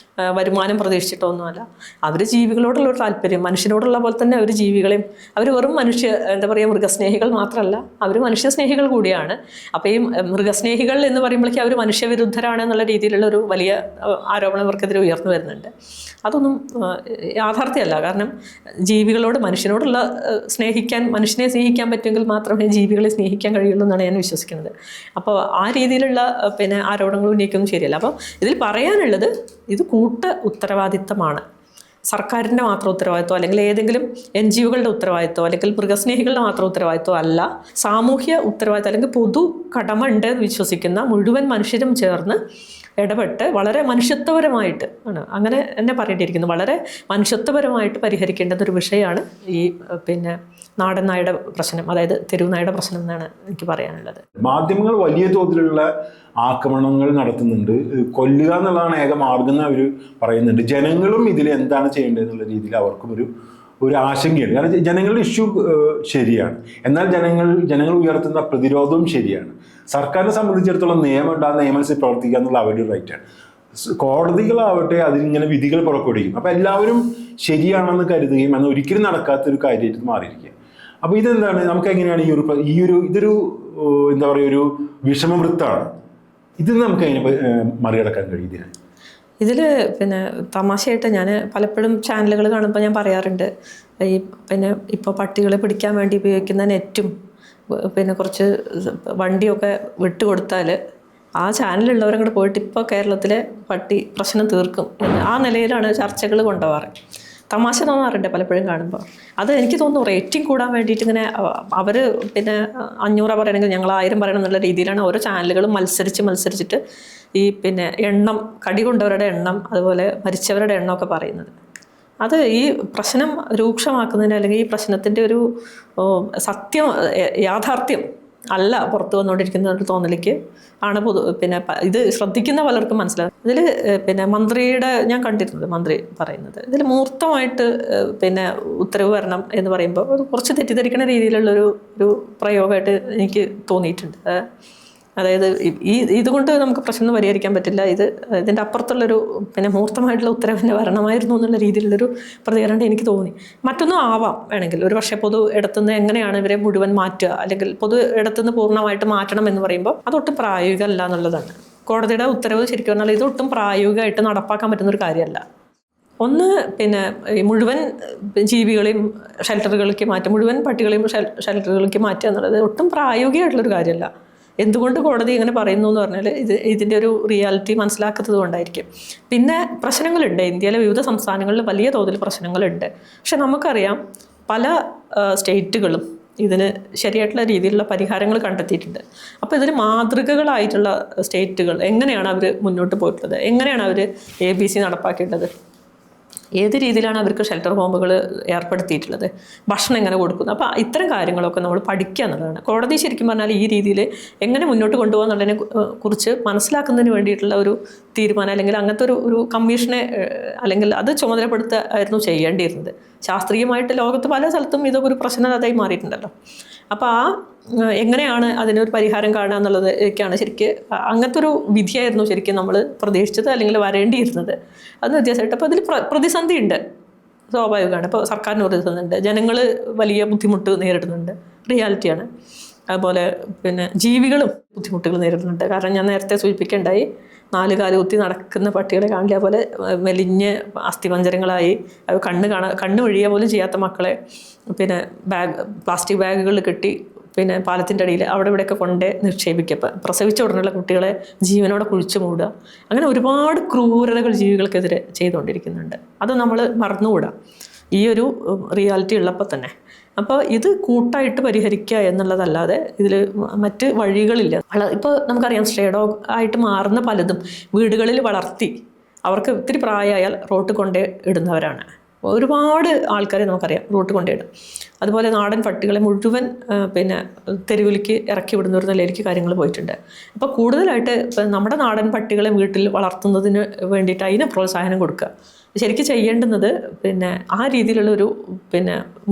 വരുമാനം പ്രതീക്ഷിച്ചിട്ടോ ഒന്നുമല്ല. അവർ ജീവികളോടുള്ള ഒരു താല്പര്യം, മനുഷ്യനോടുള്ള പോലെ തന്നെ അവർ ജീവികളെയും, അവർ വെറും എന്താ പറയുക മൃഗസ്നേഹികൾ മാത്രമല്ല, അവർ മനുഷ്യസ്നേഹികൾ കൂടിയാണ്. അപ്പോൾ ഈ മൃഗസ്നേഹികൾ എന്ന് പറയുമ്പോഴേക്കും അവർ മനുഷ്യവിരുദ്ധരാണ് എന്നുള്ള രീതിയിലുള്ള ഒരു വലിയ ആരോപണം ഇവർക്കെതിരെ ഉയർന്നു വരുന്നുണ്ട്. അതൊന്നും യാഥാർത്ഥ്യമല്ല. കാരണം ജീവികളോട് മനുഷ്യനോടുള്ള മനുഷ്യനെ സ്നേഹിക്കാൻ പറ്റുമെങ്കിൽ മാത്രമേ ജീവികളെ സ്നേഹിക്കാൻ കഴിയുള്ളൂ എന്നാണ് ഞാൻ വിശ്വസിക്കുന്നത്. അപ്പോൾ ആ രീതിയിലുള്ള ആരോപണങ്ങൾ ഉന്നയിക്കൊന്നും ശരിയല്ല. അപ്പോൾ ഇതിൽ പറയാനുള്ളത്, ഇത് ഉത്തരവാദിത്തമാണ്. സർക്കാരിൻ്റെ മാത്രം ഉത്തരവാദിത്വം അല്ലെങ്കിൽ ഏതെങ്കിലും NGOകളുടെ ഉത്തരവാദിത്വം അല്ലെങ്കിൽ മൃഗസ്നേഹികളുടെ മാത്രം ഉത്തരവാദിത്വം അല്ല. സാമൂഹ്യ ഉത്തരവാദിത്വം അല്ലെങ്കിൽ പൊതു കടമ ഉണ്ട് എന്ന് വിശ്വസിക്കുന്ന മുഴുവൻ മനുഷ്യരും ചേർന്ന് ഇടപെട്ട് വളരെ മനുഷ്യത്വപരമായിട്ട് ആണ്, അങ്ങനെ എന്നെ പറയേണ്ടിയിരിക്കുന്നു, വളരെ മനുഷ്യത്വപരമായിട്ട് പരിഹരിക്കേണ്ടുന്ന ഒരു വിഷയമാണ് ഈ നാടൻ നായുടെ പ്രശ്നം, അതായത് തെരുവ് നായുടെ പ്രശ്നം എന്നാണ് എനിക്ക് പറയാനുള്ളത്. മാധ്യമങ്ങൾ വലിയ തോതിലുള്ള ആക്രമണങ്ങൾ നടത്തുന്നുണ്ട്, കൊല്ലുക എന്നുള്ളതാണ് ഏക മാർഗം എന്ന് അവർ പറയുന്നുണ്ട്. ജനങ്ങളും ഇതിൽ എന്താണ് ചെയ്യേണ്ടത് എന്നുള്ള രീതിയിൽ അവർക്കും ഒരു ആശങ്കയുണ്ട്. കാരണം ജനങ്ങളുടെ ഇഷ്യൂ ശരിയാണ്, എന്നാൽ ജനങ്ങൾ ഉയർത്തുന്ന പ്രതിരോധവും ശരിയാണ്. സർക്കാരിനെ സംബന്ധിച്ചിടത്തോളം നിയമമുണ്ട്, ആ നിയമമനുസരിച്ച് പ്രവർത്തിക്കുക എന്നുള്ള അവരുടെ റൈറ്റാണ്. കോടതികളാവട്ടെ അതിനിങ്ങനെ വിധികൾ പുറപ്പെടുവിക്കും. അപ്പോൾ എല്ലാവരും ശരിയാണെന്ന് കരുതുകയും എന്നാൽ ഒരിക്കലും നടക്കാത്തൊരു കാര്യമായിട്ട് മാറിയിരിക്കുക. അപ്പോൾ ഇതെന്താണ്, നമുക്ക് എങ്ങനെയാണ് ഇതൊരു എന്താ പറയുക ഒരു വിഷമവൃത്താണ്. ഇത് നമുക്ക് അതിനെ മറികടക്കാൻ കഴിയും. ഇതിൽ തമാശയായിട്ട് ഞാൻ പലപ്പോഴും ചാനലുകൾ കാണുമ്പോൾ ഞാൻ പറയാറുണ്ട്, ഇപ്പോൾ പട്ടികളെ പിടിക്കാൻ വേണ്ടി ഉപയോഗിക്കുന്ന നെറ്റും കുറച്ച് വണ്ടിയൊക്കെ വിട്ടുകൊടുത്താൽ ആ ചാനലുള്ളവരങ്ങോട്ട് പോയിട്ട് ഇപ്പോൾ കേരളത്തിലെ പട്ടി പ്രശ്നം തീർക്കും ആ നിലയിലാണ് ചർച്ചകൾ കൊണ്ടുപോകാറ്. തമാശ തോന്നാറുണ്ട് പലപ്പോഴും കാണുമ്പോൾ. അത് എനിക്ക് തോന്നുന്നു റേറ്റിംഗ് കൂടാൻ വേണ്ടിയിട്ട് ഇങ്ങനെ അവർ 500 പറയണമെങ്കിൽ ഞങ്ങൾ 1000 പറയണം എന്നുള്ള രീതിയിലാണ് ഓരോ ചാനലുകളും മത്സരിച്ചിട്ട് ഈ എണ്ണം, കടി കൊണ്ടവരുടെ എണ്ണം, അതുപോലെ മരിച്ചവരുടെ എണ്ണമൊക്കെ പറയുന്നത്. അത് ഈ പ്രശ്നം രൂക്ഷമാക്കുന്നതിന് അല്ലെങ്കിൽ ഈ പ്രശ്നത്തിൻ്റെ ഒരു യാഥാർത്ഥ്യം അല്ല പുറത്തു വന്നുകൊണ്ടിരിക്കുന്ന ഒരു തോന്നലേക്ക് ആണ് ഇത് ശ്രദ്ധിക്കുന്ന പലർക്കും മനസ്സിലാകും. ഇതിൽ മന്ത്രിയുടെ ഞാൻ കണ്ടിരുന്നത്, മന്ത്രി പറയുന്നത് ഇതിൽ മൂർത്തമായിട്ട് ഉത്തരവ് വരണം എന്ന് പറയുമ്പോൾ കുറച്ച് തെറ്റിദ്ധരിക്കുന്ന രീതിയിലുള്ളൊരു പ്രയോഗമായിട്ട് എനിക്ക് തോന്നിയിട്ടുണ്ട്. അതായത് ഇതുകൊണ്ട് നമുക്ക് പ്രശ്നം പരിഹരിക്കാൻ പറ്റില്ല, ഇതിൻ്റെ അപ്പുറത്തുള്ളൊരു മൂർത്തമായിട്ടുള്ള ഉത്തരവിൻ്റെ വരണമായിരുന്നു എന്നുള്ള രീതിയിലുള്ളൊരു പ്രതികരണം എനിക്ക് തോന്നി. മറ്റൊന്നും ആവാം വേണമെങ്കിൽ, ഒരു പക്ഷേ പൊതു ഇടത്തുനിന്ന് എങ്ങനെയാണ് ഇവരെ മുഴുവൻ മാറ്റുക, അല്ലെങ്കിൽ പൊതു ഇടത്തുനിന്ന് പൂർണ്ണമായിട്ട് മാറ്റണം എന്ന് പറയുമ്പോൾ അതൊട്ടും പ്രായോഗികമല്ല എന്നുള്ളതാണ്. കോടതിയുടെ ഉത്തരവ് ശരിക്കും പറഞ്ഞാൽ ഇതൊട്ടും പ്രായോഗികമായിട്ട് നടപ്പാക്കാൻ പറ്റുന്നൊരു കാര്യമല്ല. ഒന്ന് ഈ മുഴുവൻ ജീവികളെയും ഷെൽട്ടറുകളിലേക്ക് മാറ്റുക, മുഴുവൻ പട്ടികളെയും ഷെൽട്ടറുകളിലേക്ക് മാറ്റുക എന്നുള്ളത് ഒട്ടും പ്രായോഗികമായിട്ടുള്ളൊരു കാര്യമല്ല. എന്തുകൊണ്ട് കോടതി ഇങ്ങനെ പറയുന്നു എന്ന് പറഞ്ഞാൽ ഇതിൻ്റെ ഒരു റിയാലിറ്റി മനസ്സിലാക്കാത്തത് കൊണ്ടായിരിക്കും. പിന്നെ പ്രശ്നങ്ങളുണ്ട്, ഇന്ത്യയിലെ വിവിധ സംസ്ഥാനങ്ങളിൽ വലിയ തോതിൽ പ്രശ്നങ്ങളുണ്ട്. പക്ഷെ നമുക്കറിയാം പല സ്റ്റേറ്റുകളും ഇതിന് ശരിയായിട്ടുള്ള രീതിയിലുള്ള പരിഹാരങ്ങൾ കണ്ടെത്തിയിട്ടുണ്ട്. അപ്പോൾ ഇതിന് മാതൃകകളായിട്ടുള്ള സ്റ്റേറ്റുകൾ എങ്ങനെയാണ് അവർ മുന്നോട്ട് പോയിട്ടുള്ളത്, എങ്ങനെയാണ് അവർ ABC നടപ്പാക്കിയിട്ടുള്ളത്, ഏത് രീതിയിലാണ് അവർക്ക് ഷെൽട്ടർ ഹോമുകൾ ഏർപ്പെടുത്തിയിട്ടുള്ളത്, ഭക്ഷണം എങ്ങനെ കൊടുക്കുന്നു. അപ്പോൾ ഇത്തരം കാര്യങ്ങളൊക്കെ നമ്മൾ പഠിക്കുക എന്നുള്ളതാണ്. കോടതി ശരിക്കും പറഞ്ഞാൽ ഈ രീതിയിൽ എങ്ങനെ മുന്നോട്ട് കൊണ്ടുപോകുക എന്നുള്ളതിനെ കുറിച്ച് മനസ്സിലാക്കുന്നതിന് വേണ്ടിയിട്ടുള്ള ഒരു തീരുമാനം, അല്ലെങ്കിൽ അങ്ങനത്തെ ഒരു കമ്മീഷനെ അല്ലെങ്കിൽ അത് ചുമതലപ്പെടുത്തായിരുന്നു ചെയ്യേണ്ടിയിരുന്നത്. ശാസ്ത്രീയമായിട്ട് ലോകത്ത് പല സ്ഥലത്തും ഇതൊക്കെ ഒരു പ്രശ്നതായി മാറിയിട്ടുണ്ടല്ലോ. അപ്പോൾ എങ്ങനെയാണ് അതിനൊരു പരിഹാരം കാണുക എന്നുള്ളതൊക്കെയാണ് ശരിക്കും അങ്ങനത്തെ ഒരു വിധിയായിരുന്നു ശരിക്കും നമ്മൾ പ്രതീക്ഷിച്ചത്, അല്ലെങ്കിൽ വരേണ്ടിയിരുന്നത്. അത് വ്യത്യാസമായിട്ട് അപ്പോൾ അതിൽ പ്രതിസന്ധി ഉണ്ട്, സ്വാഭാവികമാണ്. ഇപ്പോൾ സർക്കാരിന് പ്രതിസന്ധിയുണ്ട്, ജനങ്ങൾ വലിയ ബുദ്ധിമുട്ട് നേരിടുന്നുണ്ട്, റിയാലിറ്റിയാണ്. അതുപോലെ ജീവികളും ബുദ്ധിമുട്ടുകൾ നേരിടുന്നുണ്ട്. കാരണം ഞാൻ നേരത്തെ സൂചിപ്പിക്കേണ്ടായി, 4 കാല് കുത്തി നടക്കുന്ന പട്ടികളെ കാണില്ല പോലെ മെലിഞ്ഞ് അസ്ഥിപഞ്ജരങ്ങളായി കണ്ണ് ഒഴിയുക പോലും ചെയ്യാത്ത മക്കളെ പ്ലാസ്റ്റിക് ബാഗുകളിൽ കെട്ടി പാലത്തിൻ്റെ അടിയിൽ അവിടെ ഇവിടെയൊക്കെ കൊണ്ട് നിക്ഷേപിക്കുക, പ്രസവിച്ച ഉടനെയുള്ള കുട്ടികളെ ജീവനോടെ കുഴിച്ചു മൂടുക, അങ്ങനെ ഒരുപാട് ക്രൂരതകൾ ജീവികൾക്കെതിരെ ചെയ്തുകൊണ്ടിരിക്കുന്നുണ്ട്. അത് നമ്മൾ മറന്നുകൂടാ ഈ ഒരു റിയാലിറ്റി ഉള്ളപ്പോൾ തന്നെ. അപ്പോൾ ഇത് കൂട്ടായിട്ട് പരിഹരിക്കുക എന്നുള്ളതല്ലാതെ ഇതിൽ മറ്റ് വഴികളില്ല. ഇപ്പോൾ നമുക്കറിയാം സ്ട്രേ ഡോഗ് ആയിട്ട് മാറുന്ന പലതും വീടുകളിൽ വളർത്തി അവർക്ക് ഒത്തിരി പ്രായമായാൽ റോട്ട് കൊണ്ടേ ഇടുന്നവരാണ്. ഒരുപാട് ആൾക്കാരെ നമുക്കറിയാം റോട്ട് കൊണ്ടിടും. അതുപോലെ നാടൻ പട്ടികളെ മുഴുവൻ തെരുവിലേക്ക് ഇറക്കി വിടുന്ന ഒരു നിലയിലേക്ക് കാര്യങ്ങൾ പോയിട്ടുണ്ട്. അപ്പോൾ കൂടുതലായിട്ട് നമ്മുടെ നാടൻ പട്ടികളെ വീട്ടിൽ വളർത്തുന്നതിന് വേണ്ടിയിട്ട് അതിന് പ്രോത്സാഹനം കൊടുക്കുക. ശരിക്കും ചെയ്യേണ്ടുന്നത് ആ രീതിയിലുള്ളൊരു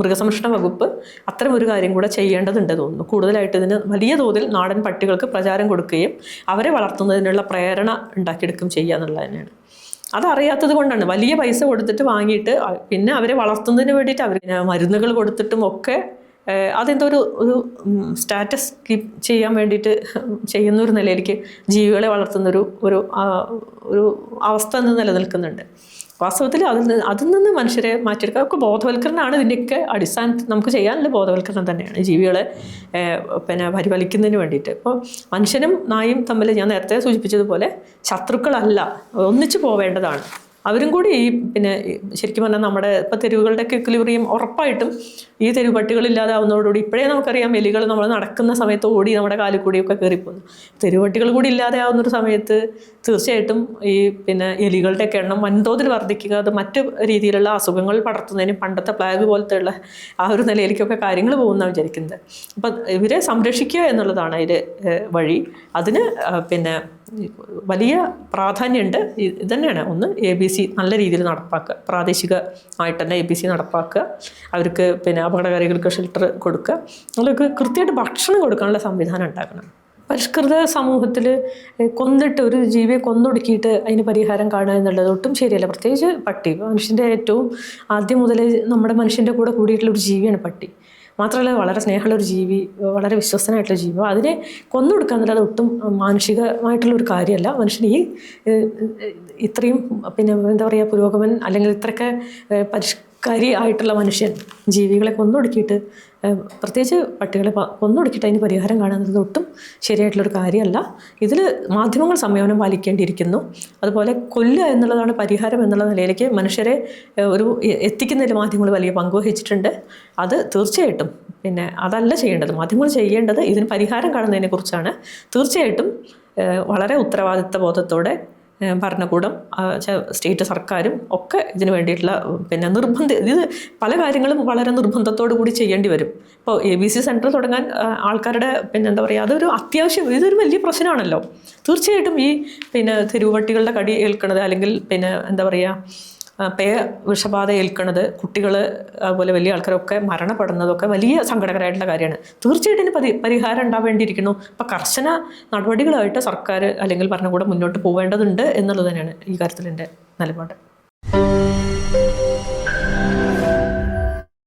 മൃഗസംരക്ഷണ വകുപ്പ് അത്തരം ഒരു കാര്യം കൂടെ ചെയ്യേണ്ടതുണ്ട് തോന്നുന്നു. കൂടുതലായിട്ട് ഇതിന് വലിയ തോതിൽ നാടൻ പട്ടികൾക്ക് പ്രചാരം കൊടുക്കുകയും അവരെ വളർത്തുന്നതിനുള്ള പ്രേരണ ഉണ്ടാക്കിയെടുക്കുകയും ചെയ്യുക എന്നുള്ളത് തന്നെയാണ്. അതറിയാത്തത് കൊണ്ടാണ് വലിയ പൈസ കൊടുത്തിട്ട് വാങ്ങിയിട്ട് അവരെ വളർത്തുന്നതിന് വേണ്ടിയിട്ട് അവർ മരുന്നുകൾ കൊടുത്തിട്ടും ഒക്കെ അതെന്തോ ഒരു സ്റ്റാറ്റസ് കീപ്പ് ചെയ്യാൻ വേണ്ടിയിട്ട് ചെയ്യുന്നൊരു നിലയിലേക്ക് ജീവികളെ വളർത്തുന്നൊരു ഒരു അവസ്ഥ നിലനിൽക്കുന്നുണ്ട്. വാസ്തവത്തിൽ അതിൽ നിന്ന് മനുഷ്യരെ മാറ്റിയെടുക്കുക ഒക്കെ ബോധവൽക്കരണമാണ് ഇതിൻ്റെയൊക്കെ അടിസ്ഥാനത്തിൽ നമുക്ക് ചെയ്യാനുള്ള ബോധവൽക്കരണം തന്നെയാണ് ജീവികളെ പരിപാലിക്കുന്നതിന് വേണ്ടിയിട്ട്. ഇപ്പോൾ മനുഷ്യനും നായും തമ്മിൽ ഞാൻ നേരത്തെ സൂചിപ്പിച്ചതുപോലെ ശത്രുക്കളല്ല, ഒന്നിച്ചു പോവേണ്ടതാണ്. അവരും കൂടി ശരിക്കും പറഞ്ഞാൽ നമ്മുടെ ഇപ്പോൾ തെരുവുകളുടെയൊക്കെ എക്വിലിബ്രിയം ഉറപ്പായിട്ടും ഈ തെരുവ് പട്ടികളില്ലാതാവുന്നതോടുകൂടി, ഇപ്പോഴേ നമുക്കറിയാം എലികൾ നമ്മൾ നടക്കുന്ന സമയത്ത് ഓടി നമ്മുടെ കാലിൽ കൂടിയൊക്കെ കയറിപ്പോകുന്നു. തെരുവുപട്ടികൾ കൂടി ഇല്ലാതെ ആവുന്നൊരു സമയത്ത് തീർച്ചയായിട്ടും ഈ എലികളുടെയൊക്കെ എണ്ണം വൻതോതിൽ വർദ്ധിക്കുക, അത് മറ്റ് രീതിയിലുള്ള അസുഖങ്ങൾ പടർത്തുന്നതിനും പണ്ടത്തെ പ്ലാഗ് പോലത്തെ ഉള്ള ആ ഒരു നിലയിലേക്കൊക്കെ കാര്യങ്ങൾ പോകുന്നതാണ് വിചാരിക്കുന്നത്. അപ്പം ഇവരെ സംരക്ഷിക്കുക എന്നുള്ളതാണ് അതിൽ വഴി. അതിന് വലിയ പ്രാധാന്യമുണ്ട്. ഇത് തന്നെയാണ് ഒന്ന് ABC നല്ല രീതിയിൽ നടപ്പാക്കുക, പ്രാദേശികമായിട്ട് തന്നെ ABC നടപ്പാക്കുക, അവർക്ക് അപകടകാരികൾക്ക് ഷെൽട്ടർ കൊടുക്കുക, അവർക്ക് കൃത്യമായിട്ട് ഭക്ഷണം കൊടുക്കാനുള്ള സംവിധാനം ഉണ്ടാക്കണം. പരിഷ്കൃത സമൂഹത്തിൽ കൊന്നിട്ട് ഒരു ജീവിയെ കൊന്നൊടുക്കിയിട്ട് അതിന് പരിഹാരം കാണുക എന്നുള്ളത് ഒട്ടും ശരിയല്ല. പ്രത്യേകിച്ച് പട്ടി മനുഷ്യൻ്റെ ഏറ്റവും ആദ്യം മുതലേ നമ്മുടെ മനുഷ്യൻ്റെ കൂടെ കൂടിയിട്ടുള്ളൊരു ജീവിയാണ് പട്ടി. മാത്രമല്ല വളരെ സ്നേഹമുള്ളൊരു ജീവി, വളരെ വിശ്വസ്തനായിട്ടുള്ള ജീവി. അതിനെ കൊന്നൊടുക്കുക എന്നുള്ളത് ഒട്ടും മാനുഷികമായിട്ടുള്ളൊരു കാര്യമല്ല. മനുഷ്യന് ഇത്രയും എന്താ പറയുക പുരോഗമൻ അല്ലെങ്കിൽ ഇത്രയൊക്കെ പരിഷ്കാരി ആയിട്ടുള്ള മനുഷ്യൻ ജീവികളെ കൊന്നൊടുക്കിയിട്ട്, പ്രത്യേകിച്ച് പട്ടികളെ കൊന്നൊടുക്കിയിട്ട് അതിന് പരിഹാരം കാണുന്നത് ഒട്ടും ശരിയായിട്ടുള്ളൊരു കാര്യമല്ല. ഇതിൽ മാധ്യമങ്ങൾ സംയമനം പാലിക്കേണ്ടിയിരിക്കുന്നു. അതുപോലെ കൊല്ലുക എന്നുള്ളതാണ് പരിഹാരം എന്നുള്ള നിലയിലേക്ക് മനുഷ്യരെ എത്തിക്കുന്നതിൽ മാധ്യമങ്ങൾ വലിയ പങ്ക് വഹിച്ചിട്ടുണ്ട്. അത് തീർച്ചയായിട്ടും അതല്ല ചെയ്യേണ്ടത്. മാധ്യമങ്ങൾ ചെയ്യേണ്ടത് ഇതിന് പരിഹാരം കാണുന്നതിനെ കുറിച്ചാണ്. തീർച്ചയായിട്ടും വളരെ ഉത്തരവാദിത്ത ബോധത്തോടെ ഭരണകൂടം, സ്റ്റേറ്റ് സർക്കാരും ഒക്കെ ഇതിന് വേണ്ടിയിട്ടുള്ള ഇത് പല കാര്യങ്ങളും വളരെ നിർബന്ധത്തോടു കൂടി ചെയ്യേണ്ടി വരും. ഇപ്പോൾ ABC സെൻറ്റർ തുടങ്ങാൻ ആൾക്കാരുടെ എന്താ പറയുക, അതൊരു അത്യാവശ്യം, ഇതൊരു വലിയ പ്രശ്നമാണല്ലോ. തീർച്ചയായിട്ടും ഈ തെരുവുപട്ടികളുടെ കടി ഏൽക്കുന്നത് അല്ലെങ്കിൽ എന്താ പറയുക പേ വിഷബാധ ഏൽക്കുന്നത്, കുട്ടികൾ അതുപോലെ വലിയ ആൾക്കാരൊക്കെ മരണപ്പെടുന്നതൊക്കെ വലിയ സങ്കടകരമായിട്ടുള്ള കാര്യമാണ്. തീർച്ചയായിട്ടും ഇതിന് പരിഹാരം ഉണ്ടാവേണ്ടിയിരിക്കുന്നു. അപ്പം കർശന നടപടികളായിട്ട് സർക്കാർ അല്ലെങ്കിൽ ഭരണകൂടം മുന്നോട്ട് പോവേണ്ടതുണ്ട് എന്നുള്ളത് തന്നെയാണ് ഈ കാര്യത്തിൽ എൻ്റെ നിലപാട്.